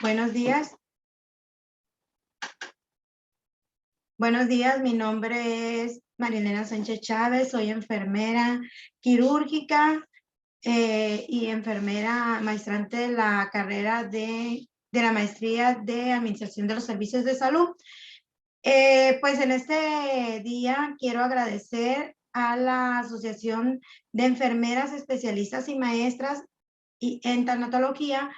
Buenos días. Buenos días, mi nombre es Marilena Sánchez Chávez, soy enfermera quirúrgica y enfermera maestrante de la carrera de la maestría de Administración de los Servicios de Salud. Pues en este día quiero agradecer a la Asociación de Enfermeras Especialistas y Maestras en Tanatología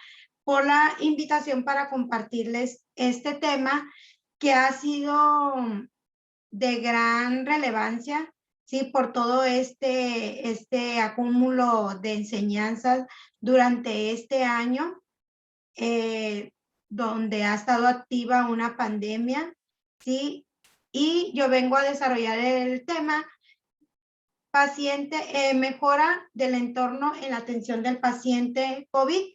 por la invitación para compartirles este tema que ha sido de gran relevancia, ¿sí? Por todo este acúmulo de enseñanzas durante este año, donde ha estado activa una pandemia, ¿sí? Y yo vengo a desarrollar el tema paciente, mejora del entorno en la atención del paciente COVID.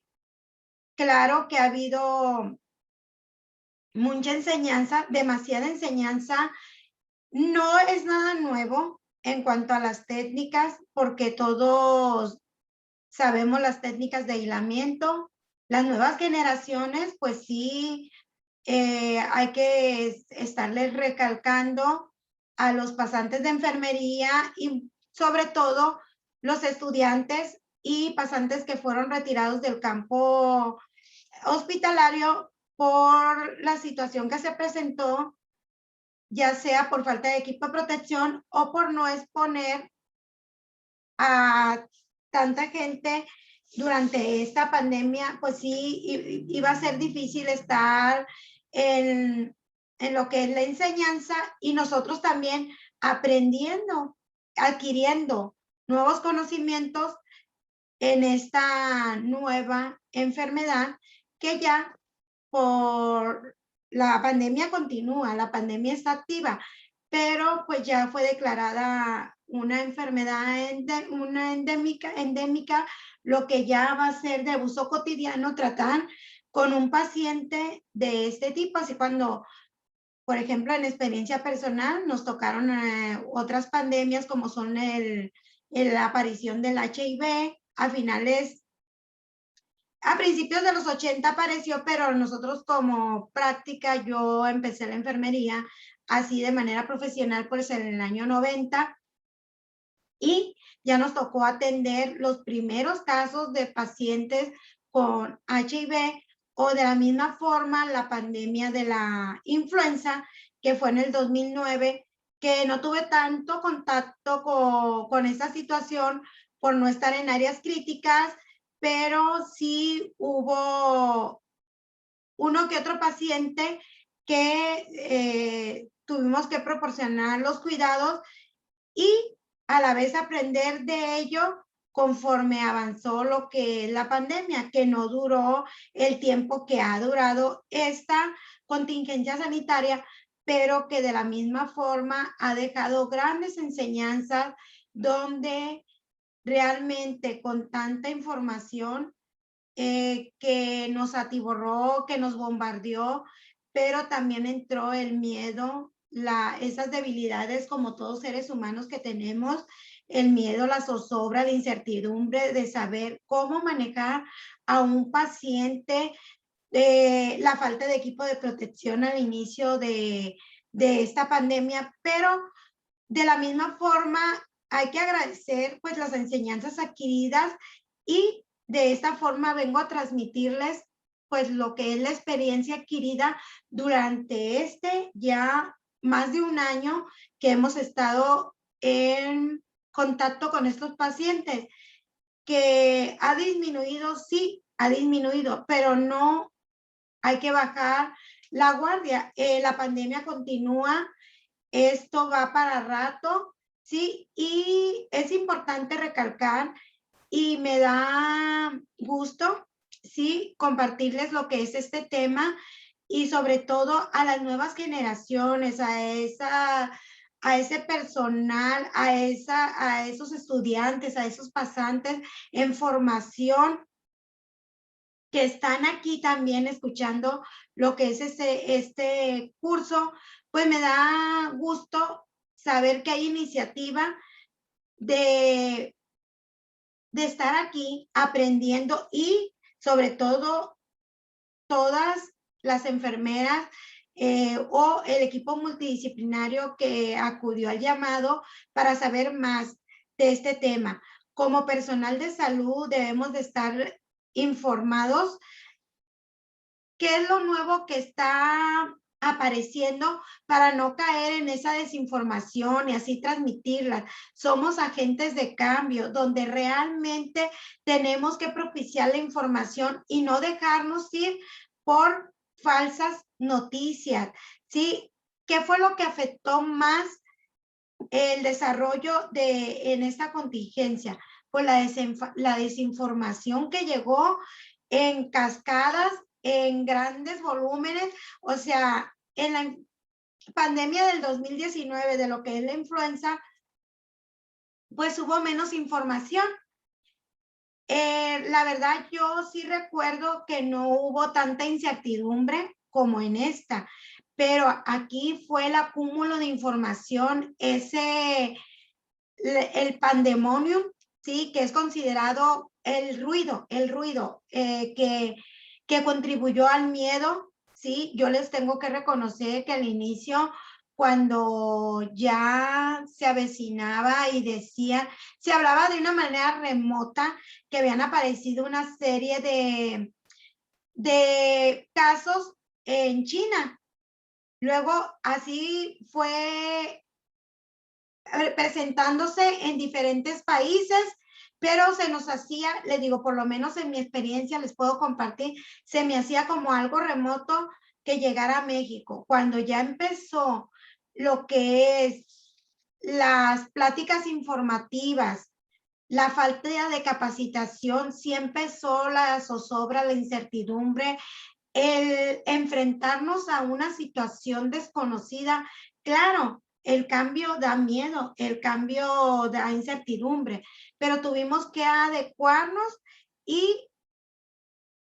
Claro que ha habido mucha enseñanza, demasiada enseñanza. No es nada nuevo en cuanto a las técnicas, porque todos sabemos las técnicas de aislamiento. Las nuevas generaciones, pues sí, hay que estarles recalcando a los pasantes de enfermería y sobre todo los estudiantes y pasantes que fueron retirados del campo hospitalario por la situación que se presentó, ya sea por falta de equipo de protección o por no exponer a tanta gente durante esta pandemia. Pues sí, iba a ser difícil estar en lo que es la enseñanza y nosotros también aprendiendo, adquiriendo nuevos conocimientos en esta nueva enfermedad que ya por la pandemia continúa, la pandemia está activa, pero pues ya fue declarada una enfermedad una endémica, lo que ya va a ser de uso cotidiano tratar con un paciente de este tipo. Así cuando, por ejemplo, en experiencia personal, nos tocaron otras pandemias como son la aparición del HIV a principios de los 80 apareció, pero nosotros como práctica, yo empecé la enfermería así de manera profesional pues en el año 90 y ya nos tocó atender los primeros casos de pacientes con HIV o de la misma forma la pandemia de la influenza que fue en el 2009, que no tuve tanto contacto con esta situación por no estar en áreas críticas, pero sí hubo uno que otro paciente que tuvimos que proporcionar los cuidados y a la vez aprender de ello conforme avanzó lo que es la pandemia, que no duró el tiempo que ha durado esta contingencia sanitaria, pero que de la misma forma ha dejado grandes enseñanzas donde realmente con tanta información que nos atiborró, que nos bombardeó, pero también entró el miedo, esas debilidades como todos seres humanos que tenemos, el miedo, la zozobra, la incertidumbre de saber cómo manejar a un paciente, la falta de equipo de protección al inicio de esta pandemia, pero de la misma forma hay que agradecer pues las enseñanzas adquiridas y de esta forma vengo a transmitirles pues lo que es la experiencia adquirida durante ya más de un año que hemos estado en contacto con estos pacientes, que ha disminuido, sí, ha disminuido, pero no hay que bajar la guardia. La pandemia continúa, esto va para rato, ¿sí? Y es importante recalcar y me da gusto, ¿sí? Compartirles lo que es este tema y sobre todo a las nuevas generaciones, a ese personal, a esos estudiantes, a esos pasantes en formación que están aquí también escuchando lo que es este curso. Pues me da gusto saber que hay iniciativa de, de estar aquí aprendiendo y sobre todo todas las enfermeras o el equipo multidisciplinario que acudió al llamado para saber más de este tema. Como personal de salud debemos de estar informados qué es lo nuevo que está apareciendo para no caer en esa desinformación y así transmitirla. Somos agentes de cambio donde realmente tenemos que propiciar la información y no dejarnos ir por falsas noticias, ¿sí? ¿Qué fue lo que afectó más el desarrollo en esta contingencia? Pues la desinformación que llegó en cascadas, en grandes volúmenes, o sea, en la pandemia del 2019 de lo que es la influenza, pues hubo menos información. La verdad, yo sí recuerdo que no hubo tanta incertidumbre como en esta, pero aquí fue el acúmulo de información, el pandemonium, ¿sí? Que es considerado el ruido que contribuyó al miedo, ¿sí? Yo les tengo que reconocer que al inicio, cuando ya se avecinaba y decían, se hablaba de una manera remota que habían aparecido una serie de casos en China. Luego, así fue presentándose en diferentes países, pero se nos hacía, les digo, por lo menos en mi experiencia les puedo compartir, se me hacía como algo remoto que llegara a México. Cuando ya empezó lo que es las pláticas informativas, la falta de capacitación, sí empezó la zozobra, la incertidumbre, el enfrentarnos a una situación desconocida. Claro, el cambio da miedo, el cambio da incertidumbre, pero tuvimos que adecuarnos y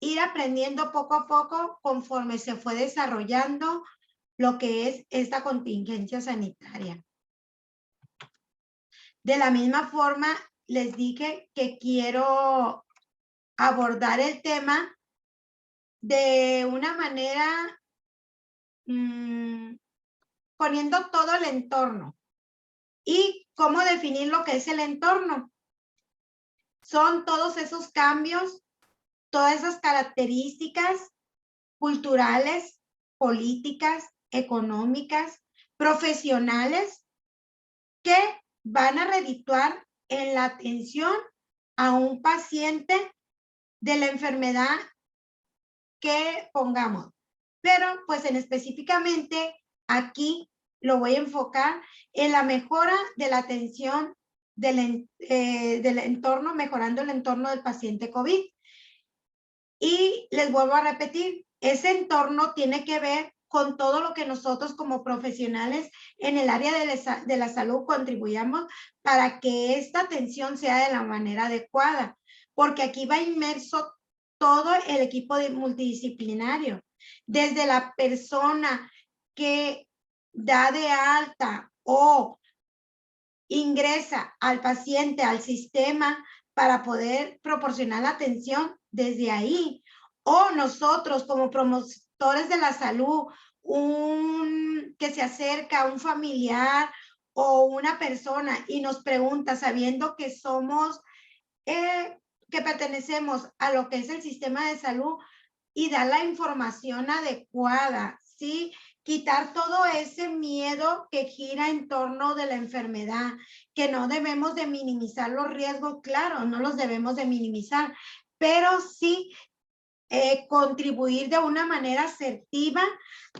ir aprendiendo poco a poco conforme se fue desarrollando lo que es esta contingencia sanitaria. De la misma forma, les dije que quiero abordar el tema de una manera poniendo todo el entorno. ¿Y cómo definir lo que es el entorno? Son todos esos cambios, todas esas características culturales, políticas, económicas, profesionales, que van a redituar en la atención a un paciente de la enfermedad que pongamos. Pero pues en específicamente aquí lo voy a enfocar en la mejora de la atención del entorno, mejorando el entorno del paciente COVID. Y les vuelvo a repetir, ese entorno tiene que ver con todo lo que nosotros como profesionales en el área de la salud contribuyamos para que esta atención sea de la manera adecuada, porque aquí va inmerso todo el equipo multidisciplinario, desde la persona que da de alta o ingresa al paciente al sistema para poder proporcionar la atención desde ahí, o nosotros como promotores de la salud, que se acerca a un familiar o una persona y nos pregunta sabiendo que somos, que pertenecemos a lo que es el sistema de salud y dar la información adecuada, ¿sí? Quitar todo ese miedo que gira en torno de la enfermedad, que no debemos de minimizar los riesgos, claro, no los debemos de minimizar, pero sí contribuir de una manera asertiva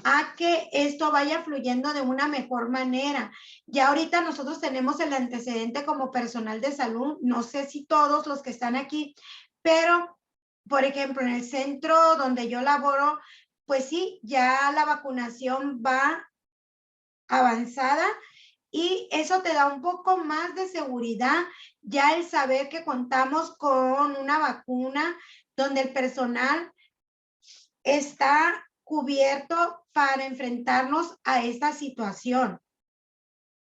a que esto vaya fluyendo de una mejor manera. Ya ahorita nosotros tenemos el antecedente como personal de salud, no sé si todos los que están aquí, pero por ejemplo, en el centro donde yo laboro, pues sí, ya la vacunación va avanzada y eso te da un poco más de seguridad, ya el saber que contamos con una vacuna donde el personal está cubierto para enfrentarnos a esta situación.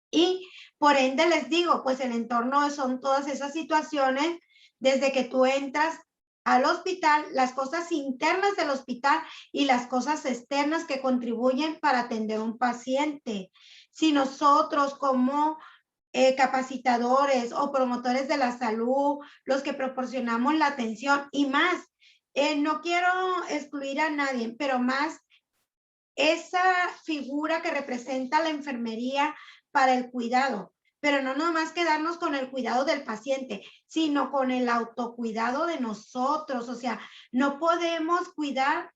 Y por ende les digo, pues el entorno son todas esas situaciones desde que tú entras al hospital, las cosas internas del hospital y las cosas externas que contribuyen para atender a un paciente. Si nosotros como capacitadores o promotores de la salud, los que proporcionamos la atención y más, no quiero excluir a nadie, pero más esa figura que representa la enfermería para el cuidado, pero no nomás quedarnos con el cuidado del paciente, sino con el autocuidado de nosotros. O sea, no podemos cuidar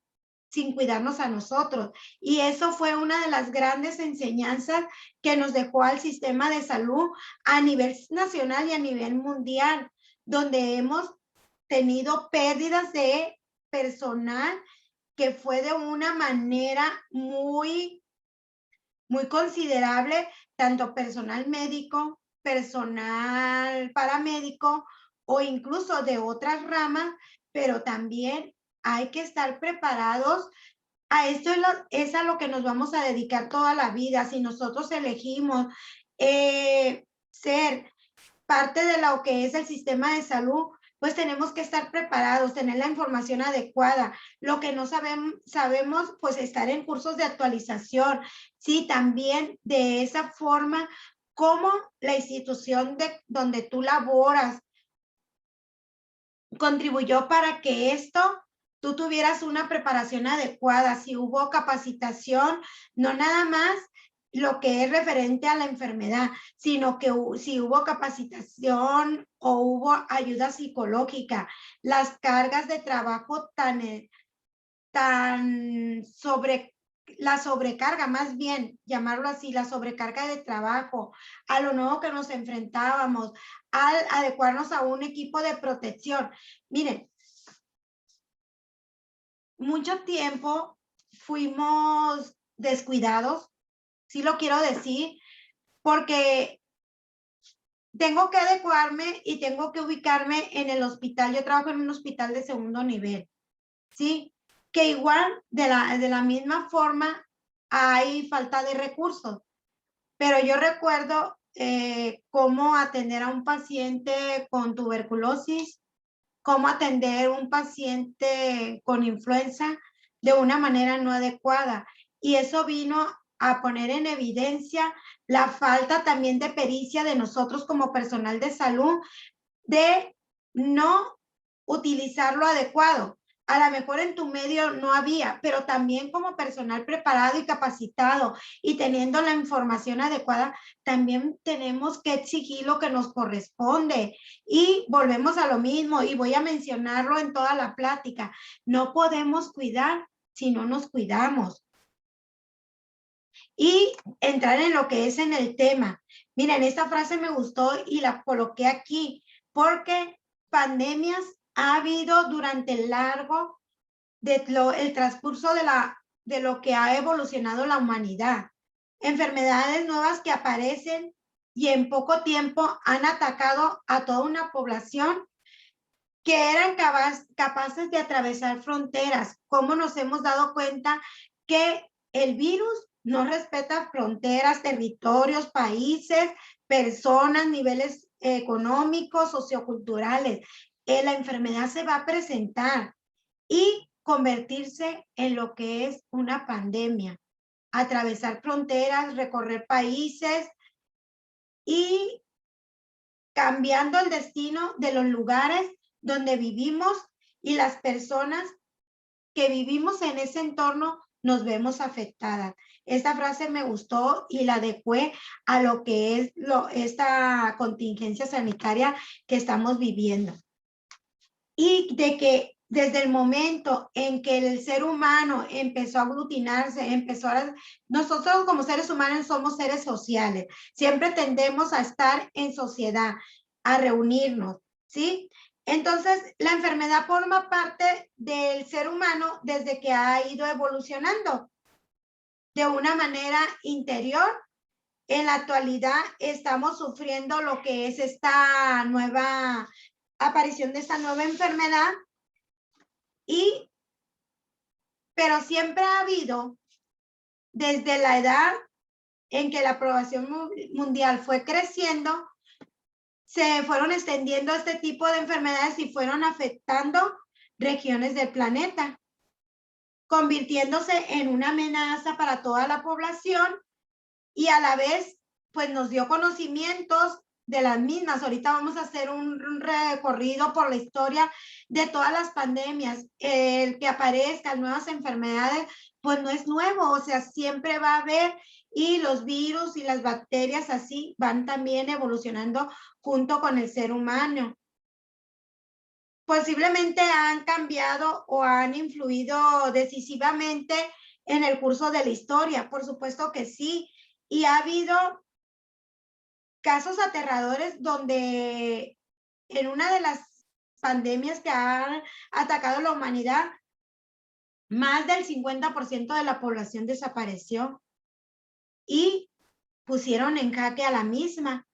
sin cuidarnos a nosotros. Y eso fue una de las grandes enseñanzas que nos dejó al sistema de salud a nivel nacional y a nivel mundial, donde hemos tenido pérdidas de personal que fue de una manera muy considerable, tanto personal médico, personal paramédico o incluso de otras ramas, pero también hay que estar preparados. A esto es a lo que nos vamos a dedicar toda la vida. Si nosotros elegimos ser parte de lo que es el sistema de salud, pues tenemos que estar preparados, tener la información adecuada. Lo que no sabemos, pues estar en cursos de actualización. Sí, también de esa forma, como la institución donde tú laboras contribuyó para que tú tuvieras una preparación adecuada, si hubo capacitación, no nada más lo que es referente a la enfermedad, sino que si hubo capacitación o hubo ayuda psicológica, las cargas de trabajo la sobrecarga, más bien llamarlo así, la sobrecarga de trabajo, a lo nuevo que nos enfrentábamos, al adecuarnos a un equipo de protección. Miren, mucho tiempo fuimos descuidados, sí lo quiero decir, porque tengo que adecuarme y tengo que ubicarme en el hospital. Yo trabajo en un hospital de segundo nivel, ¿sí? Que igual de la misma forma hay falta de recursos, pero yo recuerdo cómo atender a un paciente con tuberculosis, cómo atender a un paciente con influenza de una manera no adecuada. Y eso vino a poner en evidencia la falta también de pericia de nosotros como personal de salud, de no utilizar lo adecuado. A lo mejor en tu medio no había, pero también como personal preparado y capacitado y teniendo la información adecuada, también tenemos que exigir lo que nos corresponde. Y volvemos a lo mismo, y voy a mencionarlo en toda la plática. No podemos cuidar si no nos cuidamos. Y entrar en lo que es en el tema. Miren, esta frase me gustó y la coloqué aquí, porque pandemias ha habido durante el largo el transcurso de lo que ha evolucionado la humanidad. Enfermedades nuevas que aparecen y en poco tiempo han atacado a toda una población que eran capaces de atravesar fronteras. ¿Cómo nos hemos dado cuenta que el virus no respeta fronteras, territorios, países, personas, niveles económicos, socioculturales? La enfermedad se va a presentar y convertirse en lo que es una pandemia, atravesar fronteras, recorrer países y cambiando el destino de los lugares donde vivimos, y las personas que vivimos en ese entorno nos vemos afectadas. Esta frase me gustó y la adecué a lo que es esta contingencia sanitaria que estamos viviendo. Y de que desde el momento en que el ser humano empezó a aglutinarse, nosotros como seres humanos somos seres sociales, siempre tendemos a estar en sociedad, a reunirnos, ¿sí? Entonces, la enfermedad forma parte del ser humano desde que ha ido evolucionando de una manera interior. En la actualidad estamos sufriendo lo que es esta nueva aparición de esta nueva enfermedad, pero siempre ha habido, desde la edad en que la población mundial fue creciendo, se fueron extendiendo este tipo de enfermedades y fueron afectando regiones del planeta, convirtiéndose en una amenaza para toda la población y a la vez, pues nos dio conocimientos de las mismas. Ahorita vamos a hacer un recorrido por la historia de todas las pandemias. El que aparezcan nuevas enfermedades, pues no es nuevo, o sea, siempre va a haber, y los virus y las bacterias así van también evolucionando junto con el ser humano. Posiblemente han cambiado o han influido decisivamente en el curso de la historia, por supuesto que sí, y ha habido casos aterradores donde en una de las pandemias que han atacado a la humanidad, más del 50% de la población desapareció y pusieron en jaque a la misma.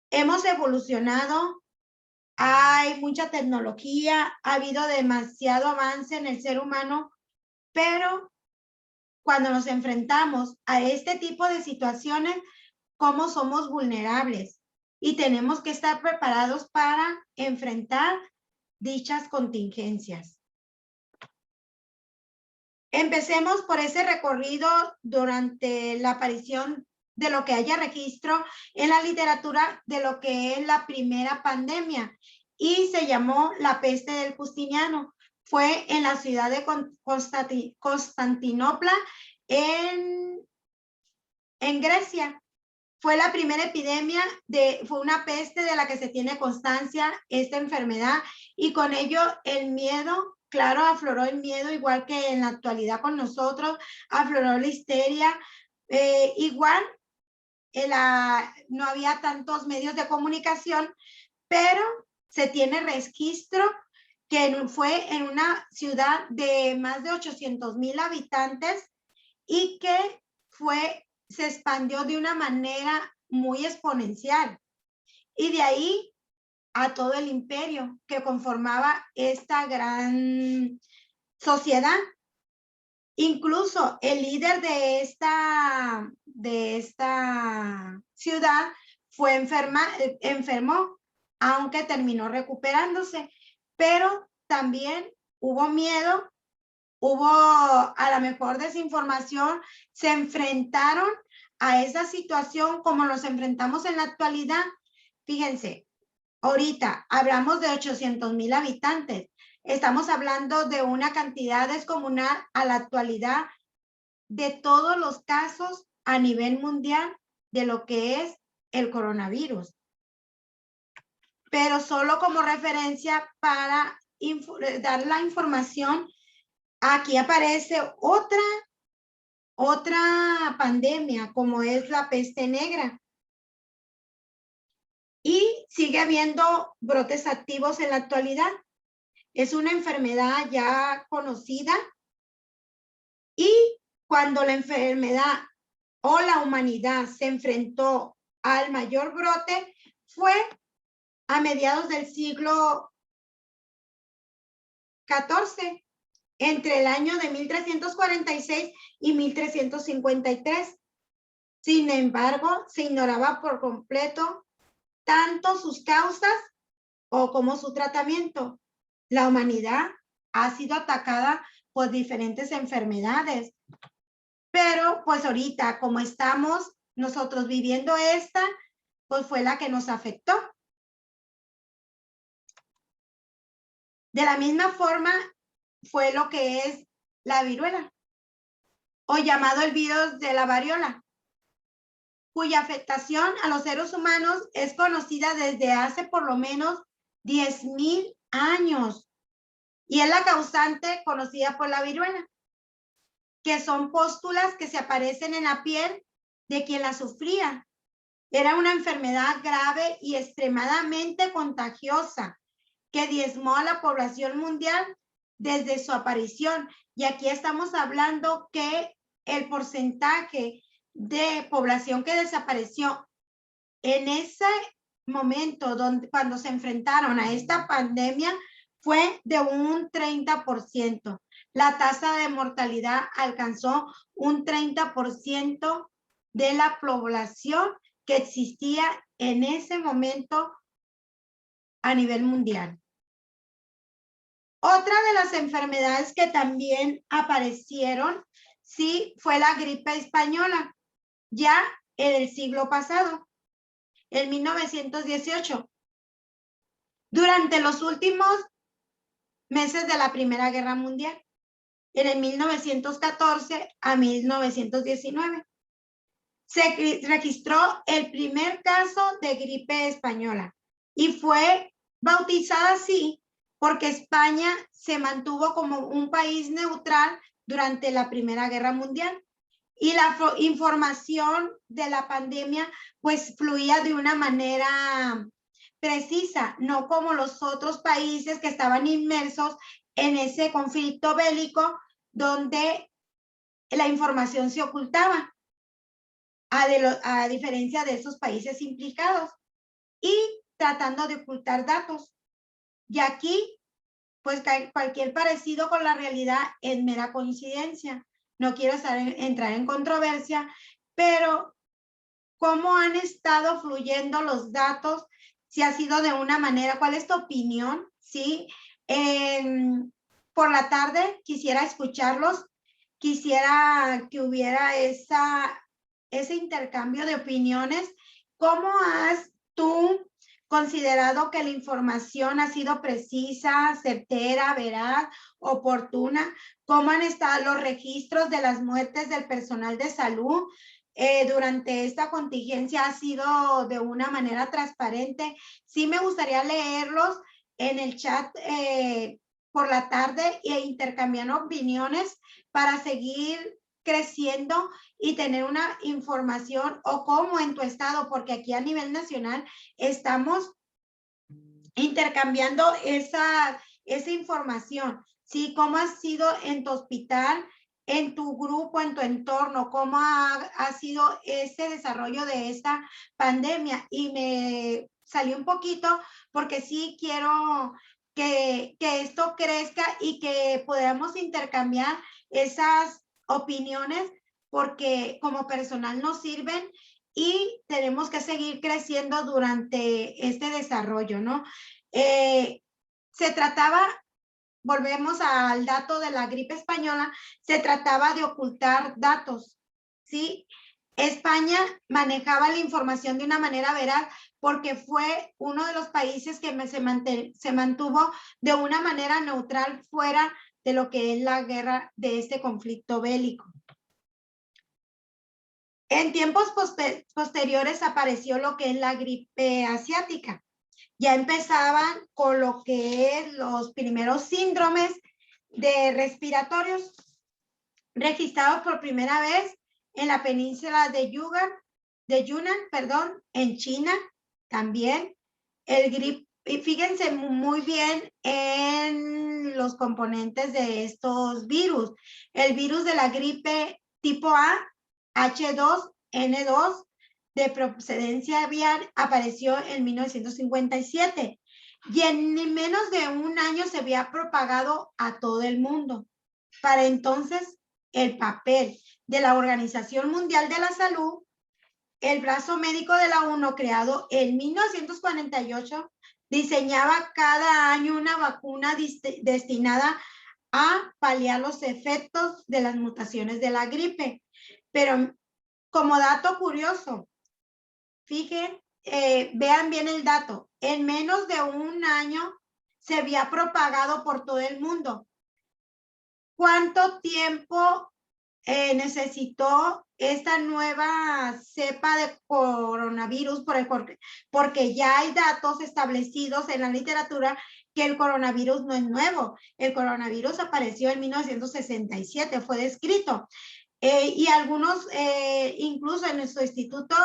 Hemos evolucionado, hay mucha tecnología, ha habido demasiado avance en el ser humano, pero cuando nos enfrentamos a este tipo de situaciones, ¿cómo somos vulnerables? Y tenemos que estar preparados para enfrentar dichas contingencias. Empecemos por ese recorrido durante la aparición de lo que haya registro en la literatura de lo que es la primera pandemia, y se llamó la peste del Justiniano. Fue en la ciudad de Constantinopla, en Grecia. Fue la primera epidemia, fue una peste de la que se tiene constancia, esta enfermedad, y con ello el miedo, claro, afloró el miedo, igual que en la actualidad con nosotros, afloró la histeria, igual no había tantos medios de comunicación, pero se tiene registro que fue en una ciudad de más de 800,000 habitantes y que se expandió de una manera muy exponencial. Y de ahí a todo el imperio que conformaba esta gran sociedad. Incluso el líder de esta ciudad enfermó, aunque terminó recuperándose. Pero también hubo miedo, hubo a lo mejor desinformación, se enfrentaron a esa situación como nos enfrentamos en la actualidad. Fíjense, ahorita hablamos de 800,000 habitantes. Estamos hablando de una cantidad descomunal a la actualidad de todos los casos a nivel mundial de lo que es el coronavirus. Pero solo como referencia para dar la información, aquí aparece otra pandemia, como es la peste negra. Y sigue habiendo brotes activos en la actualidad. Es una enfermedad ya conocida, y cuando la enfermedad o la humanidad se enfrentó al mayor brote fue a mediados del siglo XIV, entre el año de 1346 y 1353. Sin embargo, se ignoraba por completo tanto sus causas como su tratamiento. La humanidad ha sido atacada por diferentes enfermedades, pero pues ahorita, como estamos nosotros viviendo esta, pues fue la que nos afectó. De la misma forma fue lo que es la viruela, o llamado el virus de la variola, cuya afectación a los seres humanos es conocida desde hace por lo menos 10,000 años, y es la causante conocida por la viruela, que son pústulas que se aparecen en la piel de quien la sufría. Era una enfermedad grave y extremadamente contagiosa que diezmó a la población mundial desde su aparición. Y aquí estamos hablando que el porcentaje de población que desapareció en ese momento, cuando se enfrentaron a esta pandemia, fue de un 30%. La tasa de mortalidad alcanzó un 30% de la población que existía en ese momento a nivel mundial. Otra de las enfermedades que también aparecieron, sí, fue la gripe española, ya en el siglo pasado, en 1918. Durante los últimos meses de la Primera Guerra Mundial, en el 1914 a 1919. Se registró el primer caso de gripe española y fue bautizada así porque España se mantuvo como un país neutral durante la Primera Guerra Mundial y la información de la pandemia pues fluía de una manera precisa, no como los otros países que estaban inmersos en ese conflicto bélico donde la información se ocultaba, a diferencia de esos países implicados, y tratando de ocultar datos. Y aquí, pues cualquier parecido con la realidad es mera coincidencia. No quiero entrar en controversia, pero ¿cómo han estado fluyendo los datos? Si ha sido de una manera, ¿cuál es tu opinión? ¿Sí? Por la tarde quisiera escucharlos, quisiera que hubiera ese intercambio de opiniones. ¿Cómo has tú considerado que la información ha sido precisa, certera, veraz, oportuna? ¿Cómo han estado los registros de las muertes del personal de salud? Durante esta contingencia ha sido de una manera transparente. Sí me gustaría leerlos en el chat por la tarde e intercambiar opiniones para seguir creciendo y tener una información o cómo en tu estado, porque aquí a nivel nacional estamos intercambiando esa información. Sí, cómo ha sido en tu hospital, en tu grupo, en tu entorno, cómo ha sido ese desarrollo de esta pandemia. Y me salió un poquito porque sí quiero que esto crezca y que podamos intercambiar esas opiniones porque como personal nos sirven y tenemos que seguir creciendo durante este desarrollo, ¿no? Se trataba, volvemos al dato de la gripe española, se trataba de ocultar datos, ¿sí? España manejaba la información de una manera veraz porque fue uno de los países que se mantuvo de una manera neutral fuera de lo que es la guerra de este conflicto bélico. En tiempos posteriores apareció lo que es la gripe asiática. Ya empezaban con lo que es los primeros síndromes de respiratorios registrados por primera vez en la península de Yunnan, en China también. Y fíjense muy bien en los componentes de estos virus. El virus de la gripe tipo A, H2N2, de procedencia aviar, apareció en 1957 y en menos de un año se había propagado a todo el mundo. Para entonces, el papel de la Organización Mundial de la Salud, el brazo médico de la ONU, creado en 1948, diseñaba cada año una vacuna destinada a paliar los efectos de las mutaciones de la gripe. Pero como dato curioso, vean bien el dato, en menos de un año se había propagado por todo el mundo. ¿Cuánto tiempo necesitó esta nueva cepa de coronavirus? Porque ya hay datos establecidos en la literatura que el coronavirus no es nuevo. El coronavirus apareció en 1967, fue descrito. Y algunos, incluso en nuestro Instituto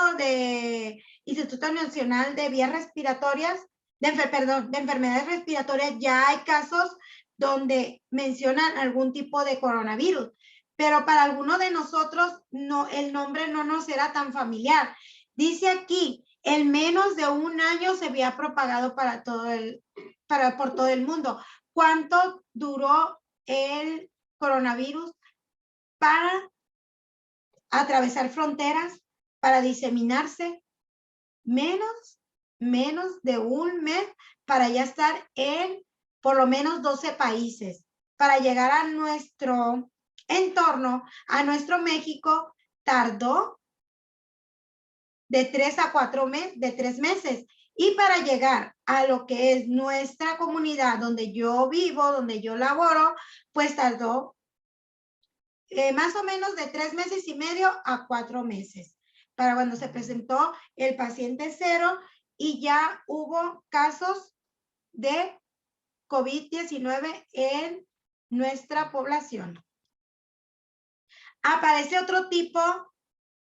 Nacional de Vías Respiratorias, de enfermedades respiratorias, ya hay casos donde mencionan algún tipo de coronavirus, pero para algunos de nosotros el nombre no nos era tan familiar. Dice aquí, en menos de un año se había propagado por todo el mundo. ¿Cuánto duró el coronavirus para atravesar fronteras, para diseminarse? Menos de un mes para ya estar en por lo menos 12 países. Para llegar a nuestro entorno, a nuestro México, tardó de 3 a 4 meses, de 3 meses. Y para llegar a lo que es nuestra comunidad, donde yo vivo, donde yo laboro, pues tardó más o menos de 3 meses y medio a 4 meses. Para cuando se presentó el paciente cero y ya hubo casos de COVID-19 en nuestra población. Aparece otro tipo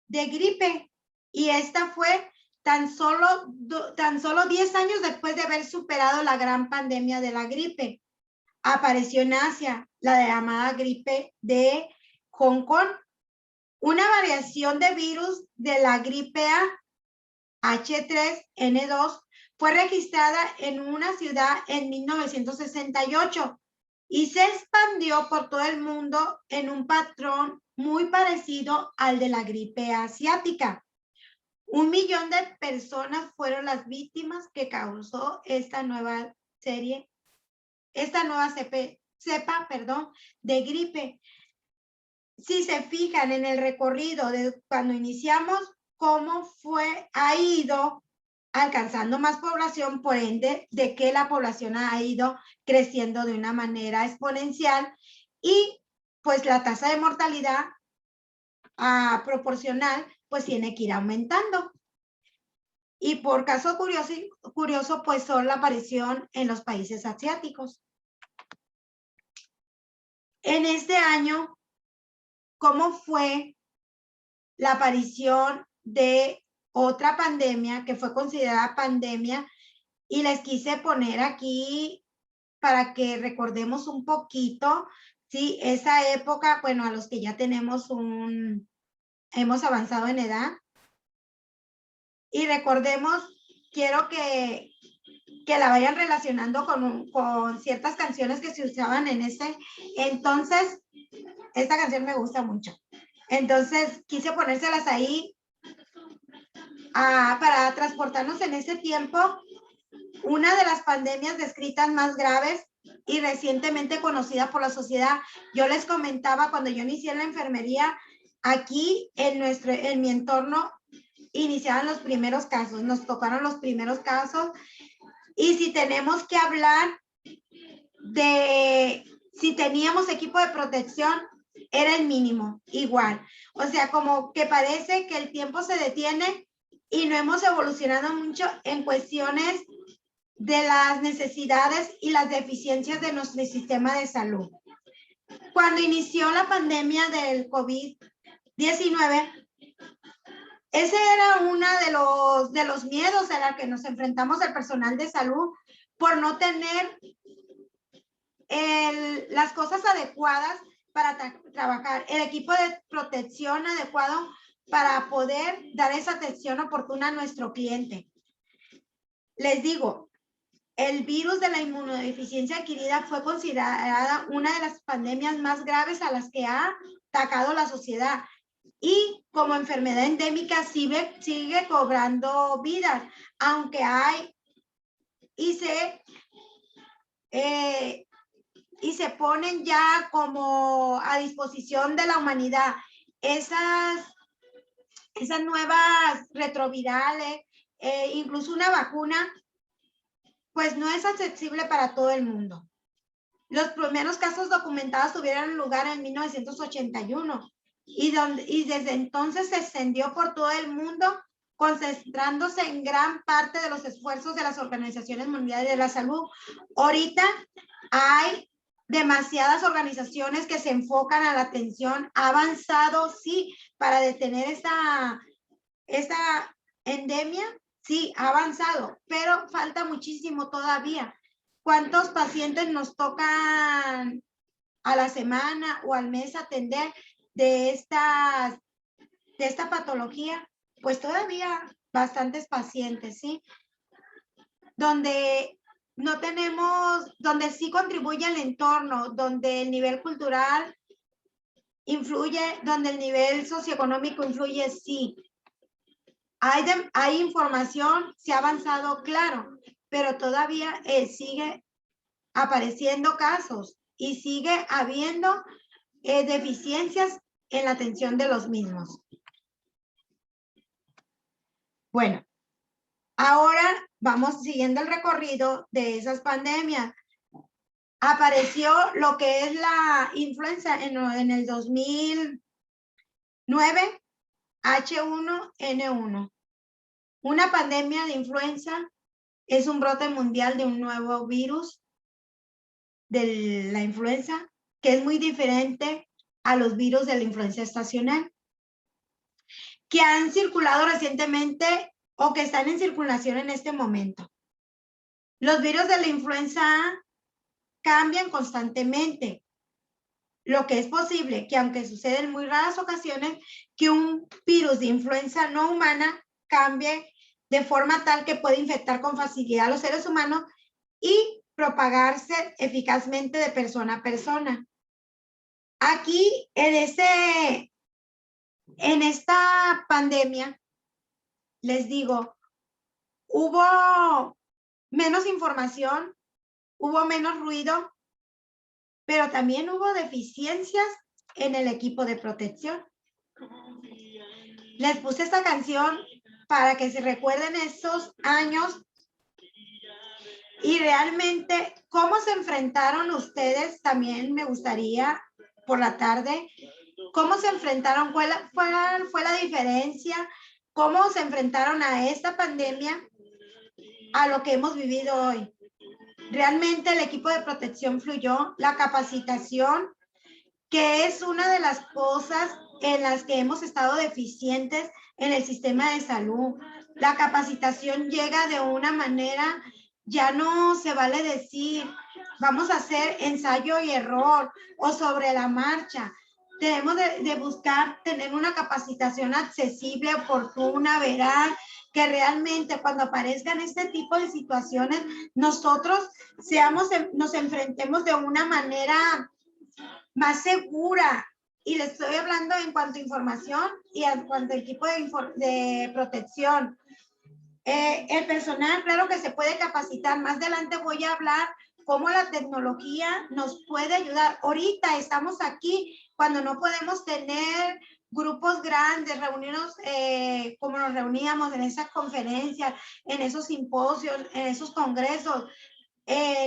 de gripe y esta fue tan solo 10 años después de haber superado la gran pandemia de la gripe. Apareció en Asia la llamada gripe de Hong Kong, una variación de virus de la gripe A, H3N2, fue registrada en una ciudad en 1968 y se expandió por todo el mundo en un patrón muy parecido al de la gripe asiática. 1 millón de personas fueron las víctimas que causó esta nueva cepa de gripe. Si se fijan en el recorrido de cuando iniciamos, cómo ha ido alcanzando más población, por ende, de que la población ha ido creciendo de una manera exponencial y pues la tasa de mortalidad proporcional pues tiene que ir aumentando. Y por caso curioso, pues son la aparición en los países asiáticos. En este año, ¿cómo fue la aparición de otra pandemia que fue considerada pandemia? Y les quise poner aquí para que recordemos un poquito, ¿sí? Esa época, bueno, a los que ya hemos avanzado en edad. Y recordemos, quiero que la vayan relacionando con ciertas canciones que se usaban en ese entonces. Esta canción me gusta mucho. Entonces, quise ponérselas ahí para transportarnos en ese tiempo. Una de las pandemias descritas más graves y recientemente conocida por la sociedad. Yo les comentaba cuando yo inicié la enfermería, aquí en mi entorno iniciaban los primeros casos, nos tocaron los primeros casos. Y si tenemos que hablar de si teníamos equipo de protección, era el mínimo, igual. O sea, como que parece que el tiempo se detiene y no hemos evolucionado mucho en cuestiones de las necesidades y las deficiencias de nuestro sistema de salud. Cuando inició la pandemia del COVID-19, ese era uno de los miedos a los que nos enfrentamos el personal de salud por no tener las cosas adecuadas para trabajar, el equipo de protección adecuado para poder dar esa atención oportuna a nuestro cliente. Les digo, el virus de la inmunodeficiencia adquirida fue considerada una de las pandemias más graves a las que ha atacado la sociedad y como enfermedad endémica sigue cobrando vidas, aunque hay y se ponen ya como a disposición de la humanidad esas nuevas retrovirales, incluso una vacuna, pues no es accesible para todo el mundo. Los primeros casos documentados tuvieron lugar en 1981 y desde entonces se extendió por todo el mundo, concentrándose en gran parte de los esfuerzos de las organizaciones mundiales de la salud. Ahorita hay demasiadas organizaciones que se enfocan a la atención, ha avanzado, sí, para detener esta endemia, sí, ha avanzado, pero falta muchísimo todavía. ¿Cuántos pacientes nos tocan a la semana o al mes atender de esta patología? Pues todavía bastantes pacientes, ¿sí? Donde no tenemos, donde sí contribuye el entorno, donde el nivel cultural influye, donde el nivel socioeconómico influye, sí. Hay información, se ha avanzado, claro, pero todavía sigue apareciendo casos y sigue habiendo deficiencias en la atención de los mismos. Bueno, ahora vamos siguiendo el recorrido de esas pandemias. Apareció lo que es la influenza en el 2009, H1N1. Una pandemia de influenza es un brote mundial de un nuevo virus de la influenza, que es muy diferente a los virus de la influenza estacional, que han circulado recientemente o que están en circulación en este momento. Los virus de la influenza cambian constantemente, lo que es posible que, aunque sucede en muy raras ocasiones, que un virus de influenza no humana cambie de forma tal que puede infectar con facilidad a los seres humanos y propagarse eficazmente de persona a persona. Aquí, en esta pandemia, les digo, hubo menos información, hubo menos ruido, pero también hubo deficiencias en el equipo de protección. Les puse esta canción para que se recuerden esos años y realmente cómo se enfrentaron ustedes. También me gustaría por la tarde, cómo se enfrentaron, cuál fue la diferencia, cómo se enfrentaron a esta pandemia, a lo que hemos vivido hoy. Realmente el equipo de protección fluyó, la capacitación, que es una de las cosas en las que hemos estado deficientes en el sistema de salud. La capacitación llega de una manera, ya no se vale decir, vamos a hacer ensayo y error o sobre la marcha. Debemos de buscar tener una capacitación accesible, oportuna, veraz, que realmente cuando aparezcan este tipo de situaciones, nosotros nos enfrentemos de una manera más segura. Y les estoy hablando en cuanto a información y en cuanto a equipo de protección. El personal, claro que se puede capacitar. Más adelante voy a hablar cómo la tecnología nos puede ayudar. Ahorita estamos aquí cuando no podemos tener grupos grandes, reunirnos como nos reuníamos en esas conferencias, en esos simposios, en esos congresos.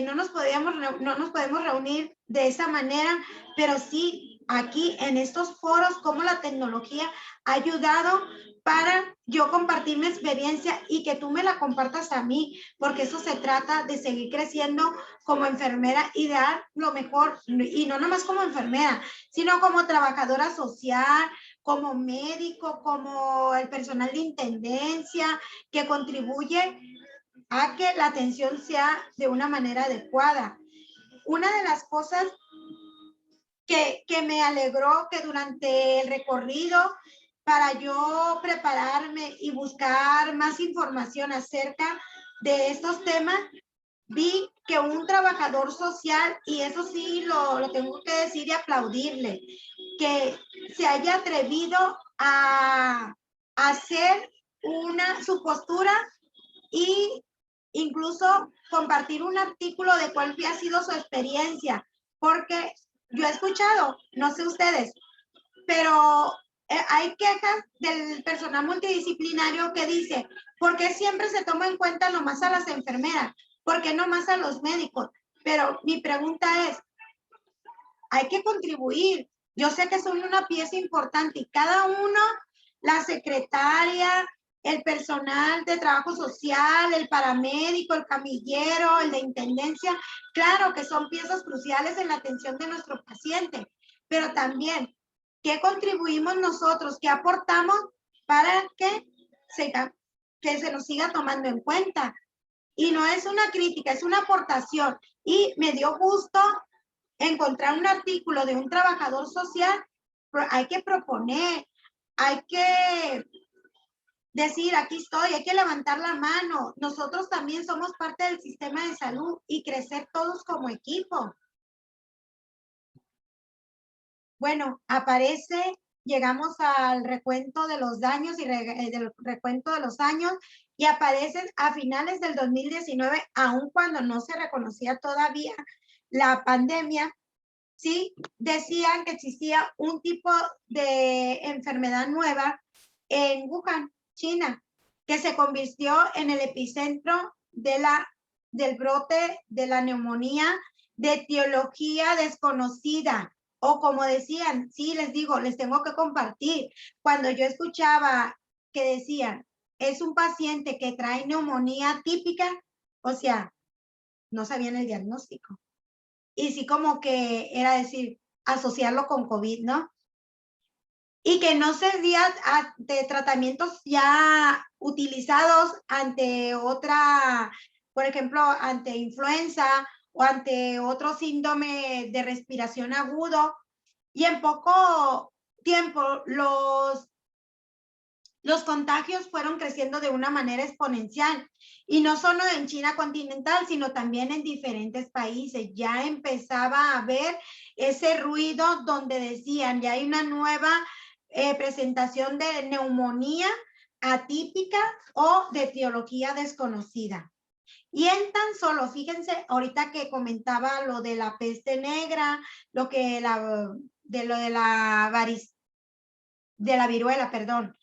No nos podemos reunir de esa manera, pero sí aquí en estos foros, cómo la tecnología ha ayudado para yo compartir mi experiencia y que tú me la compartas a mí, porque eso se trata de seguir creciendo como enfermera y dar lo mejor, y no nomás como enfermera, sino como trabajadora social, como médico, como el personal de intendencia que contribuye a que la atención sea de una manera adecuada. Una de las cosas que me alegró que durante el recorrido, para yo prepararme y buscar más información acerca de estos temas, vi que un trabajador social, y eso sí lo tengo que decir y aplaudirle, que se haya atrevido a hacer su postura y incluso compartir un artículo de cuál ha sido su experiencia, porque yo he escuchado, no sé ustedes, pero hay quejas del personal multidisciplinario que dice, ¿por qué siempre se toma en cuenta nomás a las enfermeras? ¿Por qué nomás a los médicos? Pero mi pregunta es, hay que contribuir. Yo sé que son una pieza importante y cada uno, la secretaria, el personal de trabajo social, el paramédico, el camillero, el de intendencia, claro que son piezas cruciales en la atención de nuestro paciente, pero también, ¿qué contribuimos nosotros? ¿Qué aportamos para que se nos siga tomando en cuenta? Y no es una crítica, es una aportación. Y me dio gusto encontrar un artículo de un trabajador social. Hay que proponer, hay que decir, aquí estoy, hay que levantar la mano. Nosotros también somos parte del sistema de salud y crecer todos como equipo. Bueno, aparece llegamos al recuento de los daños y del recuento de los años y aparecen a finales del 2019, aun cuando no se reconocía todavía la pandemia, sí decían que existía un tipo de enfermedad nueva en Wuhan, China, que se convirtió en el epicentro del brote de la neumonía de etiología desconocida. O como decían, sí, les digo, les tengo que compartir. Cuando yo escuchaba que decían, es un paciente que trae neumonía típica, o sea, no sabían el diagnóstico. Y sí como que era decir, asociarlo con COVID, ¿no? Y que no servía de tratamientos ya utilizados ante otra, por ejemplo, ante influenza o ante otro síndrome de respiración agudo. Y en poco tiempo los contagios fueron creciendo de una manera exponencial. Y no solo en China continental, sino también en diferentes países. Ya empezaba a haber ese ruido donde decían, ya hay una nueva presentación de neumonía atípica o de etiología desconocida. Y en tan solo, fíjense, ahorita que comentaba lo de la peste negra, lo de la viruela, perdón,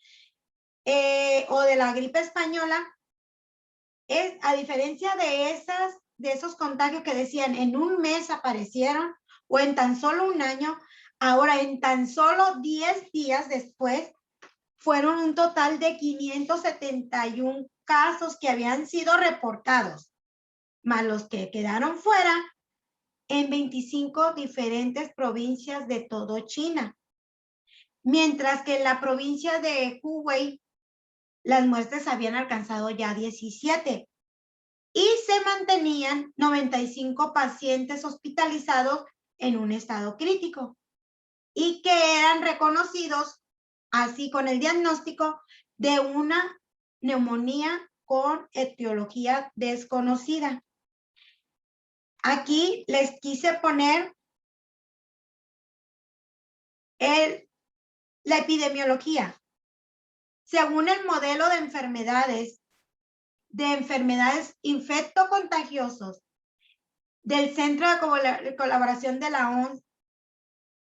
o de la gripe española, es a diferencia de esos contagios que decían en un mes aparecieron o en tan solo un año, ahora en tan solo 10 días después fueron un total de 571 casos que habían sido reportados, más los que quedaron fuera en 25 diferentes provincias de todo China. Mientras que en la provincia de Hubei las muertes habían alcanzado ya 17 y se mantenían 95 pacientes hospitalizados en un estado crítico y que eran reconocidos así con el diagnóstico de una neumonía con etiología desconocida. Aquí les quise poner la epidemiología. Según el modelo de enfermedades infectocontagiosos del Centro de Colaboración de la OMS,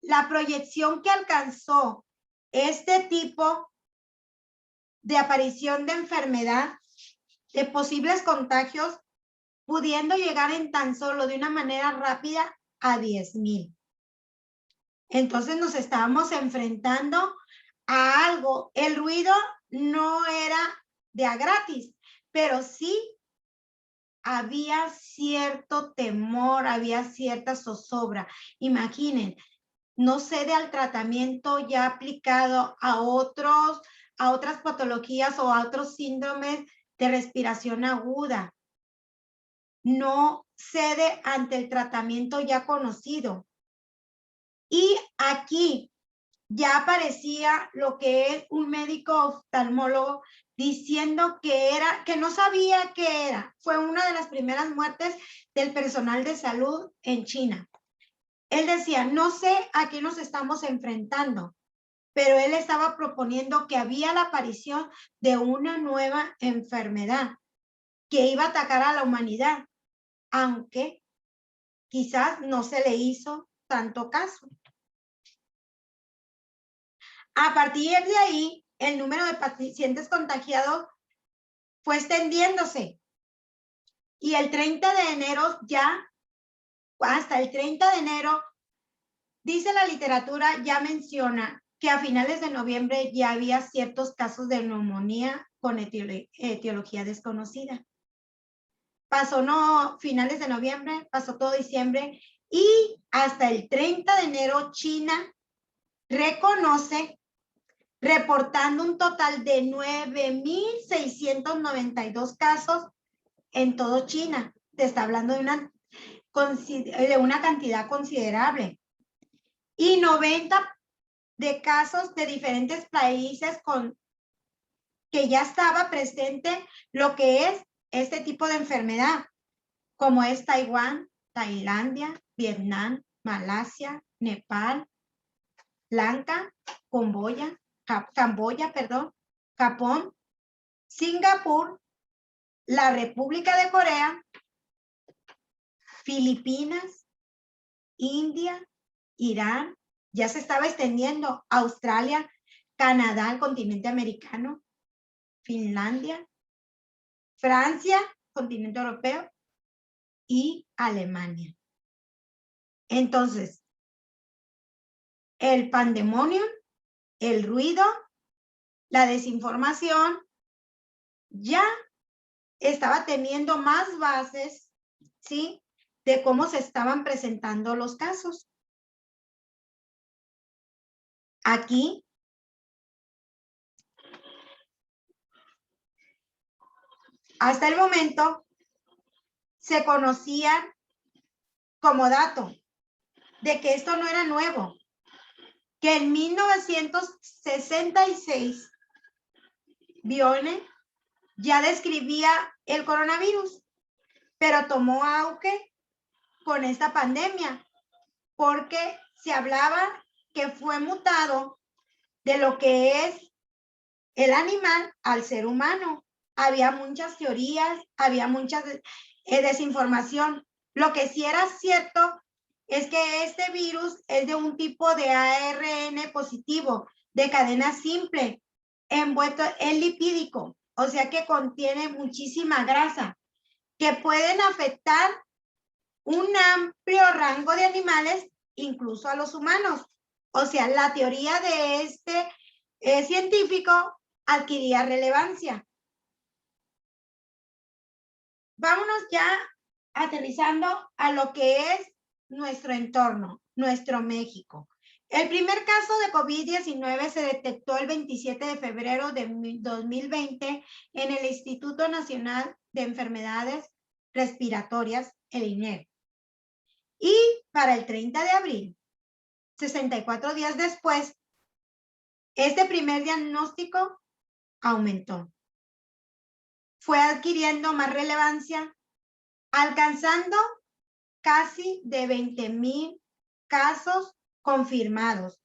la proyección que alcanzó este tipo de aparición de enfermedad, de posibles contagios, pudiendo llegar en tan solo de una manera rápida a 10,000. Entonces nos estábamos enfrentando a algo. El ruido no era de a gratis, pero sí había cierto temor, había cierta zozobra. Imaginen, no cede al tratamiento ya aplicado a otras patologías o a otros síndromes de respiración aguda. No cede ante el tratamiento ya conocido. Y aquí ya aparecía lo que es un médico oftalmólogo diciendo que no sabía qué era. Fue una de las primeras muertes del personal de salud en China. Él decía, no sé a qué nos estamos enfrentando, pero él estaba proponiendo que había la aparición de una nueva enfermedad que iba a atacar a la humanidad, aunque quizás no se le hizo tanto caso. A partir de ahí, el número de pacientes contagiados fue extendiéndose. Y el 30 de enero ya, hasta el 30 de enero, dice la literatura, ya menciona que a finales de noviembre ya había ciertos casos de neumonía con etiología desconocida. Pasó finales de noviembre, pasó todo diciembre y hasta el 30 de enero China reconoce, reportando un total de 9,692 casos en todo China. Te está hablando de una cantidad considerable. Y 90 de casos de diferentes países que ya estaba presente lo que es este tipo de enfermedad, como es Taiwán, Tailandia, Vietnam, Malasia, Nepal, Lanka, Camboya, Japón, Singapur, la República de Corea, Filipinas, India, Irán, ya se estaba extendiendo, Australia, Canadá, el continente americano, Finlandia, Francia, continente europeo, y Alemania. Entonces, el pandemonium, el ruido, la desinformación, ya estaba teniendo más bases, ¿sí?, de cómo se estaban presentando los casos. Aquí, hasta el momento, se conocían como dato de que esto no era nuevo, que en 1966 Bione ya describía el coronavirus, pero tomó auge con esta pandemia, porque se hablaba que fue mutado de lo que es el animal al ser humano. Había muchas teorías, había mucha desinformación. Lo que sí era cierto es que este virus es de un tipo de ARN positivo, de cadena simple, envuelto en lipídico, o sea que contiene muchísima grasa, que pueden afectar un amplio rango de animales, incluso a los humanos. O sea, la teoría de este científico adquiría relevancia. Vámonos ya aterrizando a lo que es nuestro entorno, nuestro México. El primer caso de COVID-19 se detectó el 27 de febrero de 2020 en el Instituto Nacional de Enfermedades Respiratorias, el INER. Y para el 30 de abril, 64 días después, este primer diagnóstico aumentó. Fue adquiriendo más relevancia, alcanzando casi de 20,000 casos confirmados,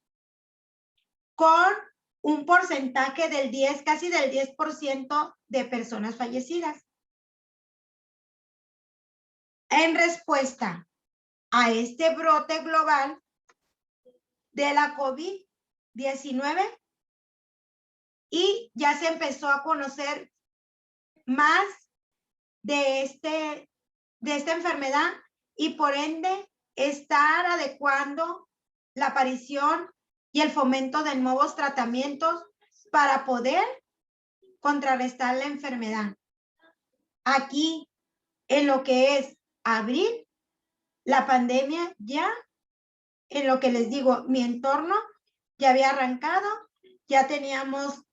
con un porcentaje del 10, casi del 10% de personas fallecidas. En respuesta a este brote global de la COVID-19, y ya se empezó a conocer más de esta enfermedad, y por ende estar adecuando la aparición y el fomento de nuevos tratamientos para poder contrarrestar la enfermedad. Aquí, en lo que es abril, la pandemia ya, en lo que les digo, mi entorno ya había arrancado, ya teníamos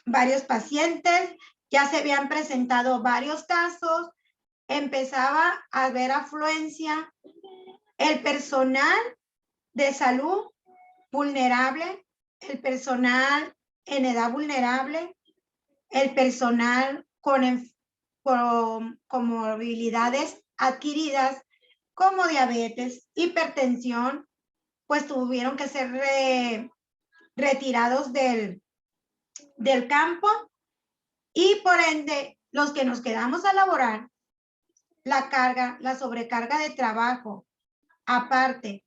varios pacientes, ya se habían presentado varios casos, empezaba a haber afluencia, el personal de salud vulnerable, el personal en edad vulnerable, el personal con comorbilidades adquiridas como diabetes, hipertensión, pues tuvieron que ser retirados del campo, y por ende los que nos quedamos a laborar, la sobrecarga de trabajo, aparte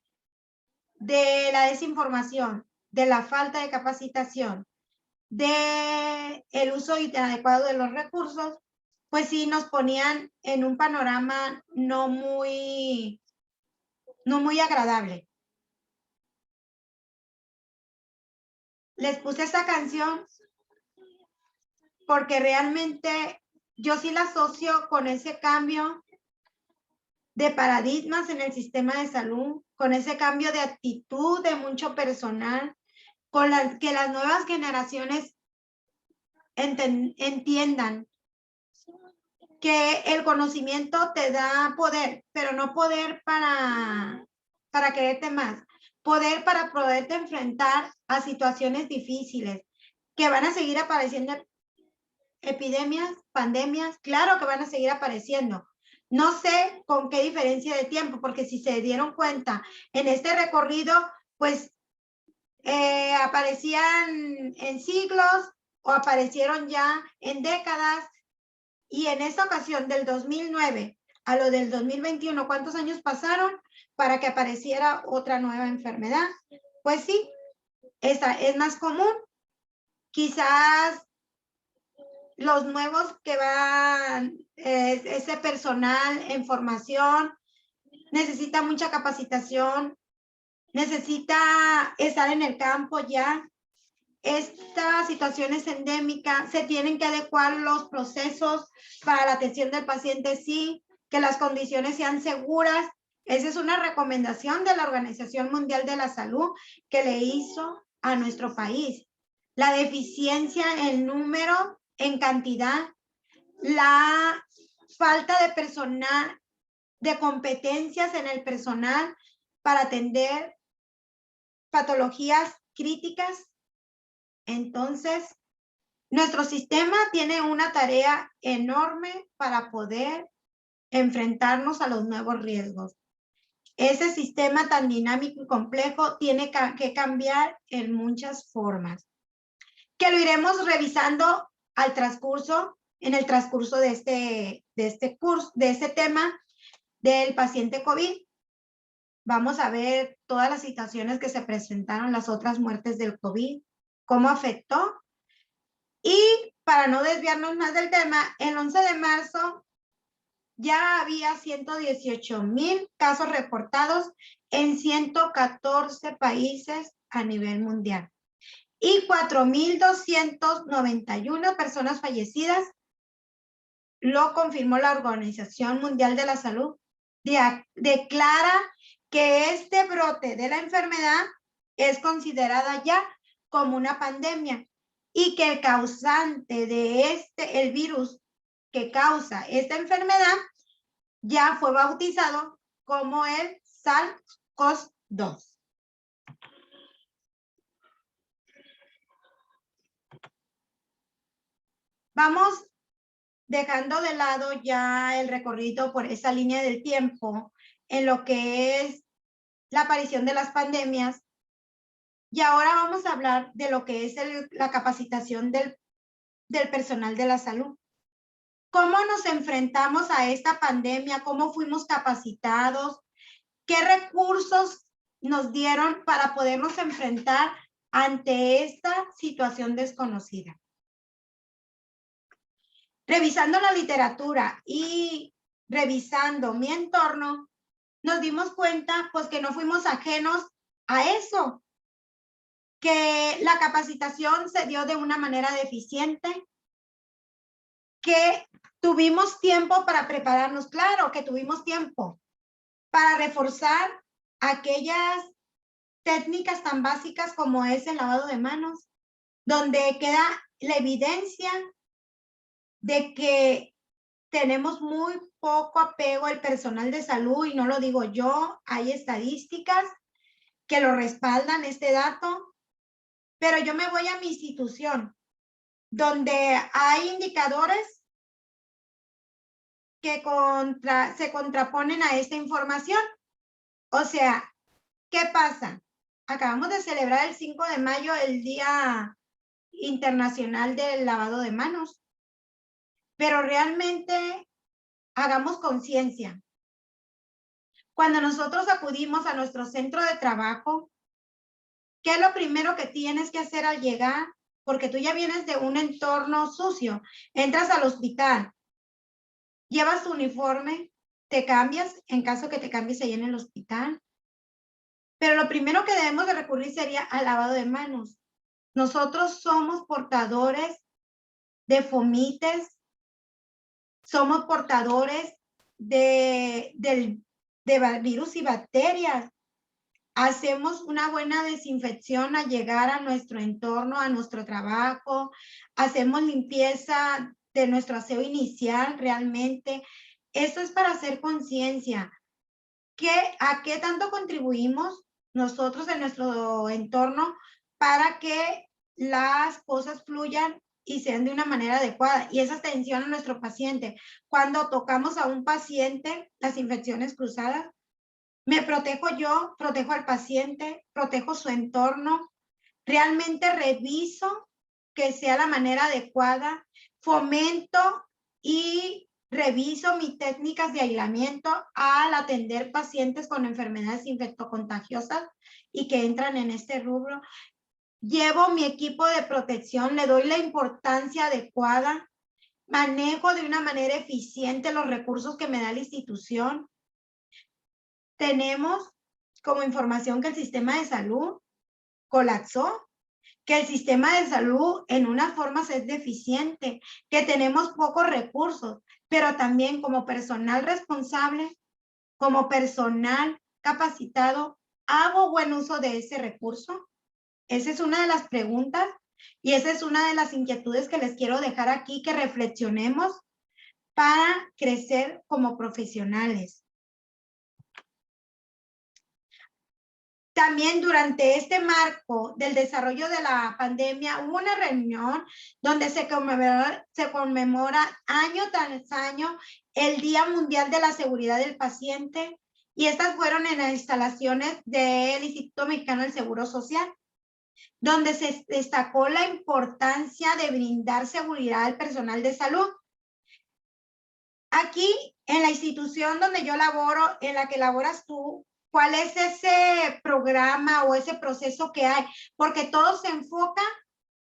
de la desinformación, de la falta de capacitación, de el uso inadecuado de los recursos, pues sí nos ponían en un panorama no muy agradable. Les puse esta canción porque realmente yo sí la asocio con ese cambio de paradigmas en el sistema de salud, con ese cambio de actitud de mucho personal, con que las nuevas generaciones entiendan que el conocimiento te da poder, pero no poder para quererte más, poder para poderte enfrentar a situaciones difíciles, que van a seguir apareciendo epidemias, pandemias, claro que van a seguir apareciendo. No sé con qué diferencia de tiempo, porque si se dieron cuenta en este recorrido, pues aparecían en siglos o aparecieron ya en décadas. Y en esta ocasión, del 2009 a lo del 2021, ¿cuántos años pasaron para que apareciera otra nueva enfermedad? Pues sí, esa es más común. Quizás los nuevos que van, ese personal en formación, necesita mucha capacitación, necesita estar en el campo ya. Esta situación es endémica, se tienen que adecuar los procesos para la atención del paciente, sí, que las condiciones sean seguras. Esa es una recomendación de la Organización Mundial de la Salud que le hizo a nuestro país. La deficiencia en número, en cantidad, la falta de personal, de competencias en el personal para atender patologías críticas. Entonces, nuestro sistema tiene una tarea enorme para poder enfrentarnos a los nuevos riesgos. Ese sistema tan dinámico y complejo tiene que cambiar en muchas formas, que lo iremos revisando en el transcurso de este curso, de este tema del paciente COVID. Vamos a ver todas las situaciones que se presentaron, las otras muertes del COVID, cómo afectó. Y para no desviarnos más del tema, el 11 de marzo ya había 118,000 casos reportados en 114 países a nivel mundial y 4,291 personas fallecidas. Lo confirmó la Organización Mundial de la Salud. Declara que este brote de la enfermedad es considerada ya como una pandemia y que el causante de el virus que causa esta enfermedad ya fue bautizado como el SARS-CoV-2. Vamos dejando de lado ya el recorrido por esa línea del tiempo en lo que es la aparición de las pandemias. Y ahora vamos a hablar de lo que es la capacitación del personal de la salud. ¿Cómo nos enfrentamos a esta pandemia? ¿Cómo fuimos capacitados? ¿Qué recursos nos dieron para podernos enfrentar ante esta situación desconocida? Revisando la literatura y revisando mi entorno, nos dimos cuenta pues que no fuimos ajenos a eso, que la capacitación se dio de una manera deficiente, que tuvimos tiempo para prepararnos, claro que tuvimos tiempo para reforzar aquellas técnicas tan básicas como es el lavado de manos, donde queda la evidencia de que tenemos muy poco apego al personal de salud, y no lo digo yo, hay estadísticas que lo respaldan este dato, pero yo me voy a mi institución, donde hay indicadores que se contraponen a esta información. O sea, ¿qué pasa? Acabamos de celebrar el 5 de mayo el Día Internacional del Lavado de Manos, pero realmente hagamos conciencia. Cuando nosotros acudimos a nuestro centro de trabajo, ¿qué es lo primero que tienes que hacer al llegar? Porque tú ya vienes de un entorno sucio. Entras al hospital, llevas tu uniforme, te cambias, en caso que te cambies ahí en el hospital. Pero lo primero que debemos de recurrir sería al lavado de manos. Nosotros somos portadores de fomites, somos portadores de virus y bacterias. Hacemos una buena desinfección al llegar a nuestro entorno, a nuestro trabajo, hacemos limpieza de nuestro aseo inicial realmente. Esto es para hacer conciencia. ¿A qué tanto contribuimos nosotros en nuestro entorno para que las cosas fluyan y sean de una manera adecuada? Y esa atención a nuestro paciente. Cuando tocamos a un paciente, las infecciones cruzadas, me protejo yo, protejo al paciente, protejo su entorno, Realmente reviso que sea la manera adecuada, fomento y reviso mis técnicas de aislamiento al atender pacientes con enfermedades infectocontagiosas y que entran en este rubro. Llevo mi equipo de protección, le doy la importancia adecuada, manejo de una manera eficiente los recursos que me da la institución. Tenemos como información que el sistema de salud colapsó, que el sistema de salud en una forma es deficiente, que tenemos pocos recursos, pero también como personal responsable, como personal capacitado, ¿hago buen uso de ese recurso? Esa es una de las preguntas y esa es una de las inquietudes que les quiero dejar aquí, que reflexionemos para crecer como profesionales. También durante este marco del desarrollo de la pandemia hubo una reunión donde se conmemora año tras año el Día Mundial de la Seguridad del Paciente, y estas fueron en las instalaciones del Instituto Mexicano del Seguro Social, donde se destacó la importancia de brindar seguridad al personal de salud. Aquí, en la institución donde yo laboro, en la que laboras tú, ¿cuál es ese programa o ese proceso que hay? Porque todo se enfoca,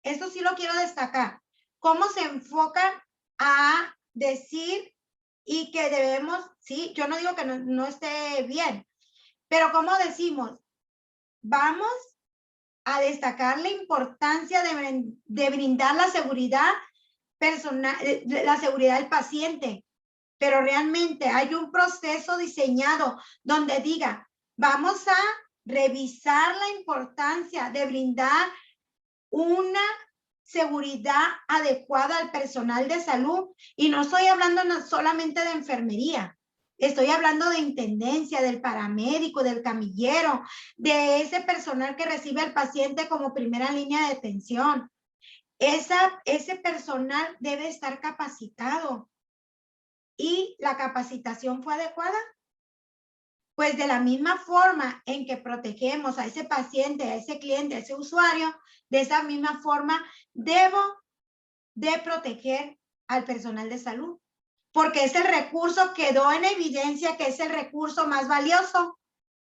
esto sí lo quiero destacar, cómo se enfoca a decir y que debemos, sí, yo no digo que no esté bien, pero ¿cómo decimos? Vamos a destacar la importancia de brindar la seguridad personal, la seguridad del paciente, pero realmente hay un proceso diseñado donde diga, vamos a revisar la importancia de brindar una seguridad adecuada al personal de salud. Y no estoy hablando solamente de enfermería, estoy hablando de intendencia, del paramédico, del camillero, de ese personal que recibe al paciente como primera línea de atención. Ese personal debe estar capacitado. ¿Y la capacitación fue adecuada? Pues de la misma forma en que protegemos a ese paciente, a ese cliente, a ese usuario, de esa misma forma debo de proteger al personal de salud, porque ese recurso quedó en evidencia que es el recurso más valioso.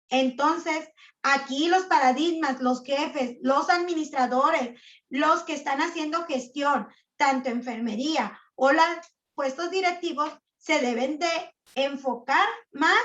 Entonces, aquí los paradigmas, los jefes, los administradores, los que están haciendo gestión, tanto enfermería o los puestos directivos, se deben de enfocar más,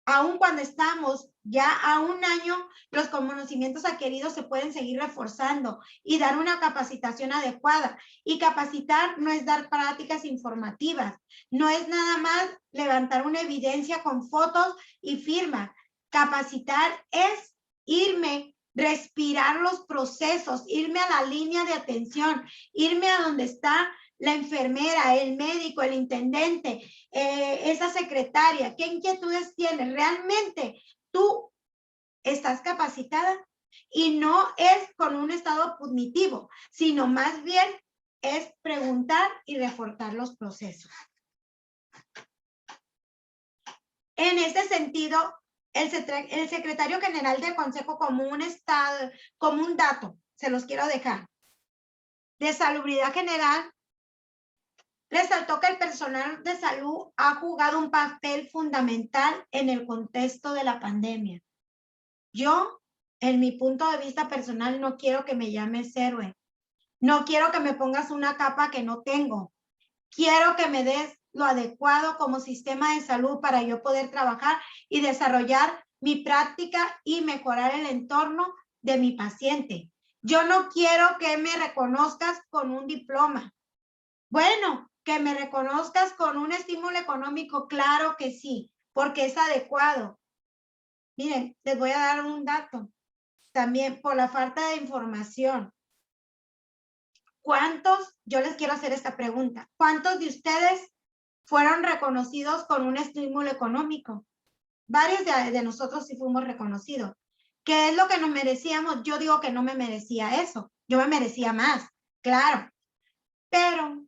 aun cuando estamos ya a un año, los conocimientos adquiridos se pueden seguir reforzando y dar una capacitación adecuada. Y capacitar no es dar prácticas informativas, no es nada más levantar una evidencia con fotos y firmas. Capacitar es irme, respirar los procesos, irme a la línea de atención, irme a donde está la enfermera, el médico, el intendente, esa secretaria. ¿Qué inquietudes tienes? Realmente tú estás capacitada, y no es con un estado punitivo, sino más bien es preguntar y reforzar los procesos. En este sentido, el secretario general del Consejo, como un dato, se los quiero dejar, de Salubridad General, resaltó que el personal de salud ha jugado un papel fundamental en el contexto de la pandemia. Yo, en mi punto de vista personal, no quiero que me llames héroe. No quiero que me pongas una capa que no tengo. Quiero que me des lo adecuado como sistema de salud para yo poder trabajar y desarrollar mi práctica y mejorar el entorno de mi paciente. Yo no quiero que me reconozcas con un diploma. Bueno, que me reconozcas con un estímulo económico, claro que sí, porque es adecuado. Miren, les voy a dar un dato. También por la falta de información. ¿Cuántos, yo les quiero hacer esta pregunta, cuántos de ustedes fueron reconocidos con un estímulo económico? Varios de nosotros sí fuimos reconocidos. ¿Qué es lo que nos merecíamos? Yo digo que no me merecía eso. Yo me merecía más, claro. Pero,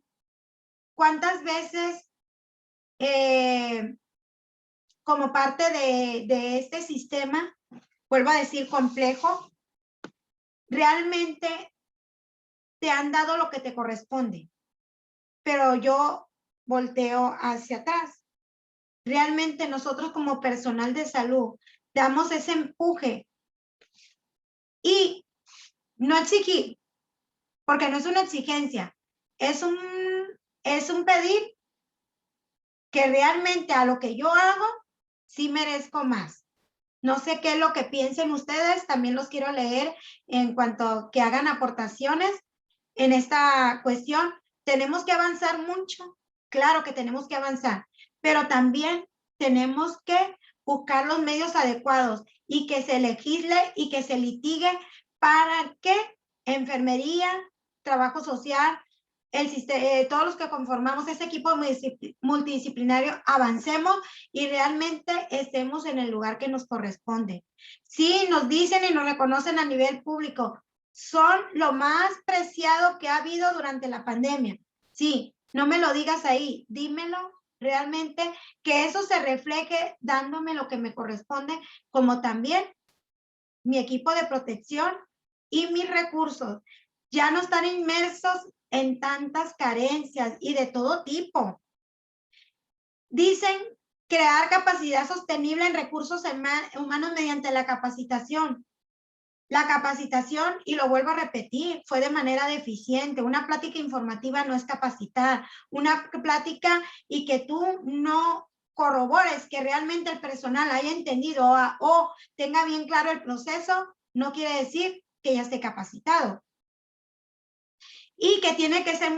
¿cuántas veces como parte de este sistema, vuelvo a decir complejo, realmente te han dado lo que te corresponde, pero yo volteo hacia atrás. Realmente nosotros como personal de salud damos ese empuje y no exigir, porque no es una exigencia, es un pedir que realmente a lo que yo hago sí merezco más. No sé qué es lo que piensen ustedes, también los quiero leer en cuanto que hagan aportaciones en esta cuestión. Tenemos que avanzar mucho, claro que tenemos que avanzar, pero también tenemos que buscar los medios adecuados y que se legisle y que se litigue para que enfermería, trabajo social, todos los que conformamos este equipo multidisciplinario avancemos y realmente estemos en el lugar que nos corresponde. Sí, nos dicen y nos reconocen a nivel público, son lo más preciado que ha habido durante la pandemia. Sí, no me lo digas ahí, dímelo realmente, que eso se refleje dándome lo que me corresponde, como también mi equipo de protección y mis recursos. Ya no están inmersos en tantas carencias y de todo tipo. Dicen crear capacidad sostenible en recursos humanos mediante la capacitación. La capacitación, y lo vuelvo a repetir, fue de manera deficiente. Una plática informativa no es capacitar. Una plática y que tú no corrobores que realmente el personal haya entendido o tenga bien claro el proceso, no quiere decir que ya esté capacitado. Y que tiene que ser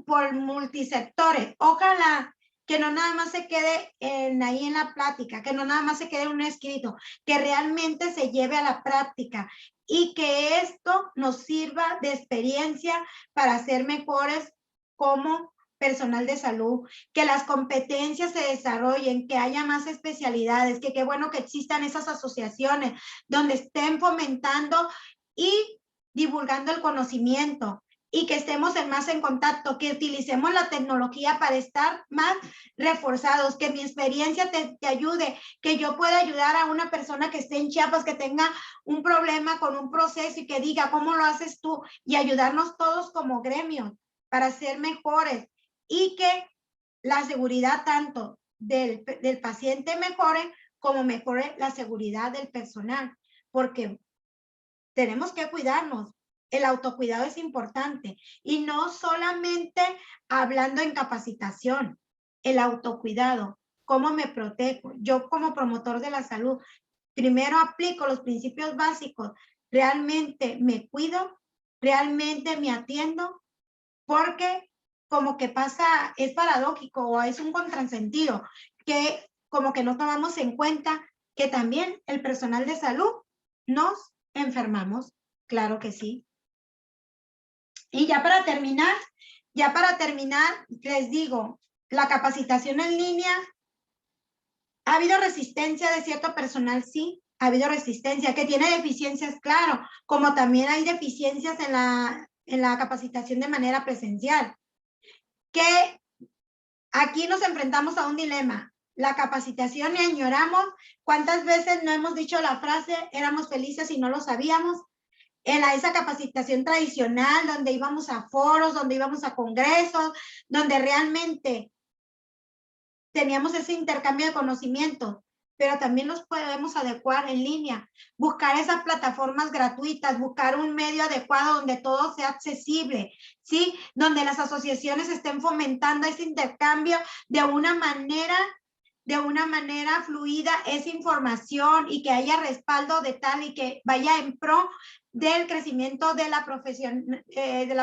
por multisectores. Ojalá que no nada más se quede ahí en la plática, que no nada más se quede en un escrito, que realmente se lleve a la práctica y que esto nos sirva de experiencia para ser mejores como personal de salud, que las competencias se desarrollen, que haya más especialidades, que qué bueno que existan esas asociaciones donde estén fomentando y divulgando el conocimiento, y que estemos más en contacto, que utilicemos la tecnología para estar más reforzados, que mi experiencia te ayude, que yo pueda ayudar a una persona que esté en Chiapas, que tenga un problema con un proceso y que diga, ¿cómo lo haces tú? Y ayudarnos todos como gremio para ser mejores y que la seguridad tanto del paciente mejore como mejore la seguridad del personal, porque tenemos que cuidarnos. El autocuidado es importante y no solamente hablando en capacitación, el autocuidado, cómo me protejo. Yo como promotor de la salud, primero aplico los principios básicos, realmente me cuido, realmente me atiendo, porque como que pasa, es paradójico o es un contrasentido, que como que no tomamos en cuenta que también el personal de salud nos enfermamos, claro que sí. Y ya para terminar, les digo, la capacitación en línea, ¿ha habido resistencia de cierto personal? Sí, ha habido resistencia, que tiene deficiencias, claro, como también hay deficiencias en la capacitación de manera presencial, que aquí nos enfrentamos a un dilema. La capacitación y añoramos. ¿Cuántas veces no hemos dicho la frase, éramos felices y no lo sabíamos? En esa capacitación tradicional, donde íbamos a foros, donde íbamos a congresos, donde realmente teníamos ese intercambio de conocimientos, pero también los podemos adecuar en línea, buscar esas plataformas gratuitas, buscar un medio adecuado donde todo sea accesible, ¿sí? Donde las asociaciones estén fomentando ese intercambio de una manera fluida esa información y que haya respaldo de tal y que vaya en pro del crecimiento de la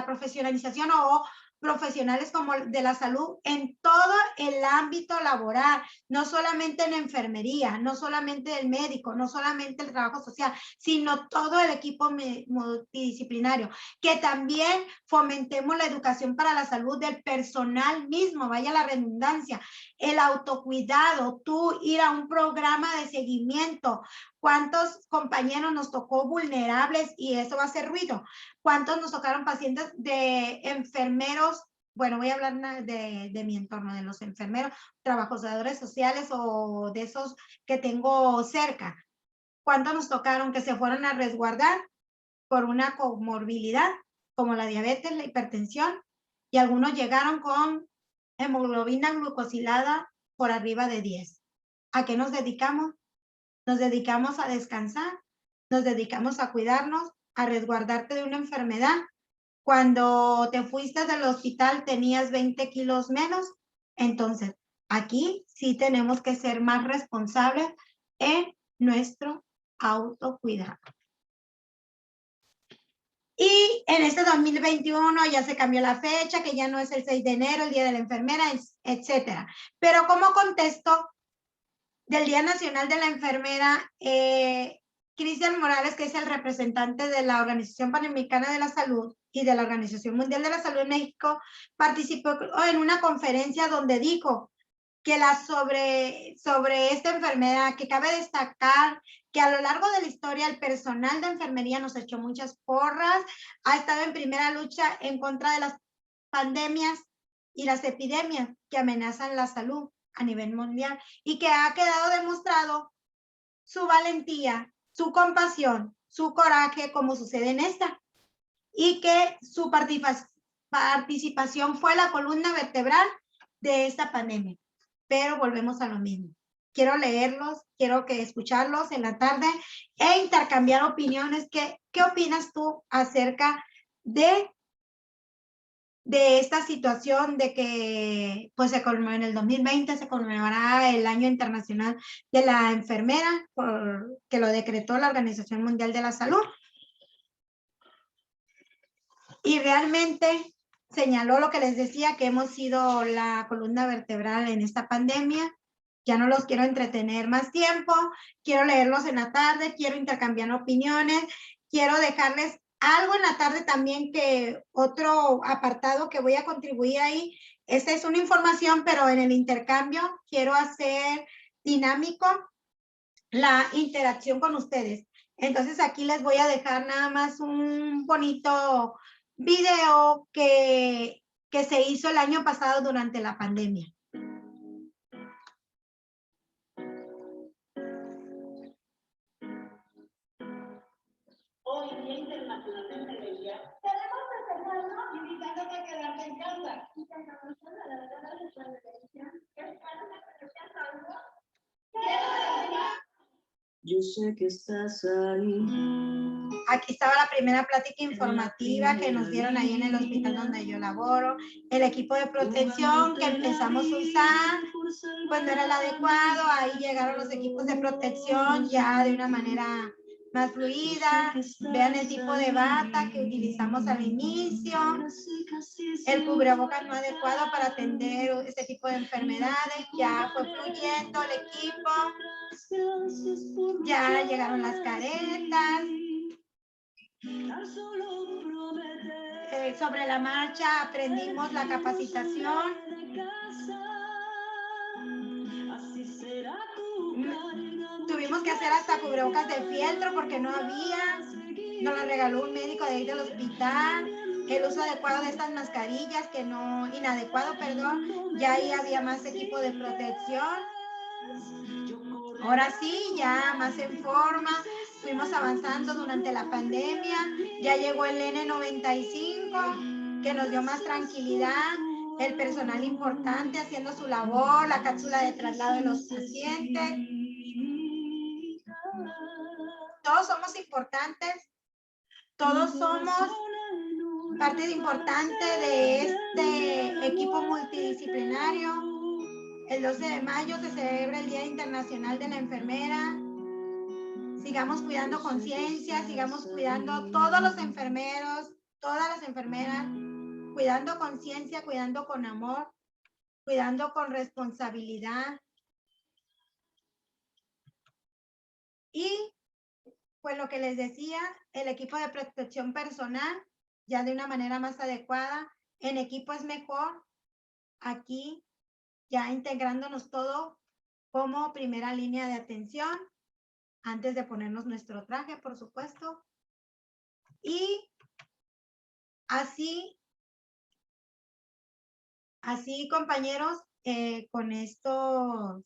profesionalización o profesionales como de la salud en todo el ámbito laboral, no solamente en enfermería, no solamente el médico, no solamente el trabajo social, sino todo el equipo multidisciplinario, que también fomentemos la educación para la salud del personal mismo, vaya la redundancia, el autocuidado, tú ir a un programa de seguimiento. ¿Cuántos compañeros nos tocó vulnerables y eso va a hacer ruido? ¿Cuántos nos tocaron pacientes de enfermeros? Bueno, voy a hablar de mi entorno, de los enfermeros, trabajadores sociales o de esos que tengo cerca. ¿Cuántos nos tocaron que se fueron a resguardar por una comorbilidad, como la diabetes, la hipertensión, y algunos llegaron con hemoglobina glucosilada por arriba de 10. ¿A qué nos dedicamos? Nos dedicamos a descansar, nos dedicamos a cuidarnos, a resguardarte de una enfermedad. Cuando te fuiste del hospital tenías 20 kilos menos, entonces aquí sí tenemos que ser más responsables en nuestro autocuidado. Y en este 2021 ya se cambió la fecha, que ya no es el 6 de enero, el Día de la Enfermera, etcétera. Pero como contexto del Día Nacional de la Enfermera, Cristian Morales, que es el representante de la Organización Panamericana de la Salud y de la Organización Mundial de la Salud en México, participó en una conferencia donde dijo que sobre esta enfermedad, que cabe destacar que a lo largo de la historia el personal de enfermería nos echó muchas porras, ha estado en primera lucha en contra de las pandemias y las epidemias que amenazan la salud a nivel mundial y que ha quedado demostrado su valentía, su compasión, su coraje, como sucede en esta, y que su participación fue la columna vertebral de esta pandemia. Pero volvemos a lo mismo. Quiero leerlos, quiero que escucharlos en la tarde e intercambiar opiniones. ¿Qué opinas tú acerca de esta situación de que pues en el 2020 se conmemorará el Año Internacional de la Enfermera, que lo decretó la Organización Mundial de la Salud? Y realmente señaló lo que les decía, que hemos sido la columna vertebral en esta pandemia. Ya no los quiero entretener más tiempo, quiero leerlos en la tarde, quiero intercambiar opiniones, quiero dejarles algo en la tarde también, que otro apartado que voy a contribuir ahí. Esta es una información, pero en el intercambio quiero hacer dinámico la interacción con ustedes. Entonces aquí les voy a dejar nada más un bonito video que se hizo el año pasado durante la pandemia. Hoy, Día Internacional de Enfermería, queremos festejarlo invitándote a quedarte en casa. Y te anotamos a la hora de la televisión. ¿Qué esperas de que te algo? Yo sé que estás ahí. Aquí estaba la primera plática informativa que nos dieron ahí en el hospital donde yo laboro. El equipo de protección que empezamos a usar cuando era el adecuado. Ahí llegaron los equipos de protección ya de una manera más fluida. Vean el tipo de bata que utilizamos al inicio. El cubrebocas no adecuado para atender este tipo de enfermedades. Ya fue fluyendo el equipo. Ya llegaron las caretas. Sobre la marcha aprendimos la capacitación. Tuvimos que hacer hasta cubrebocas de fieltro porque no había. Nos lo regaló un médico de ahí del hospital. El uso adecuado de estas mascarillas, inadecuado, perdón. Ya ahí había más equipo de protección. Ahora sí, ya más en forma. Fuimos avanzando durante la pandemia. Ya llegó el N95, que nos dio más tranquilidad. El personal importante haciendo su labor, la cápsula de traslado de los pacientes. Todos somos importantes. Todos somos parte importante de este equipo multidisciplinario. El 12 de mayo se celebra el Día Internacional de la Enfermera. Sigamos cuidando conciencia, sigamos cuidando todos los enfermeros, todas las enfermeras, cuidando conciencia, cuidando con amor, cuidando con responsabilidad. Y pues lo que les decía, el equipo de protección personal, ya de una manera más adecuada. En equipo es mejor. Aquí ya integrándonos todo como primera línea de atención, antes de ponernos nuestro traje, por supuesto. Y así, compañeros, con esto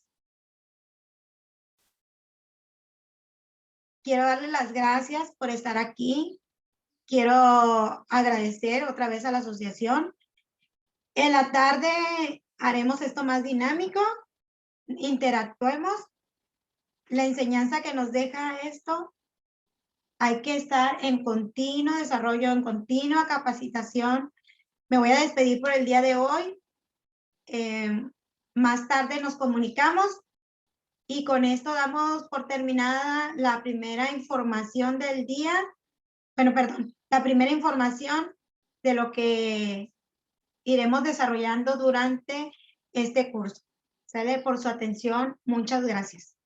quiero darles las gracias por estar aquí. quiero agradecer otra vez a la asociación. En la tarde haremos esto más dinámico, interactuemos. La enseñanza que nos deja esto, hay que estar en continuo desarrollo, en continua capacitación. Me voy a despedir por el día de hoy. Más tarde nos comunicamos y con esto damos por terminada la primera información del día. Bueno, perdón, la primera información de lo que iremos desarrollando durante este curso. ¿Sale? Por su atención, muchas gracias.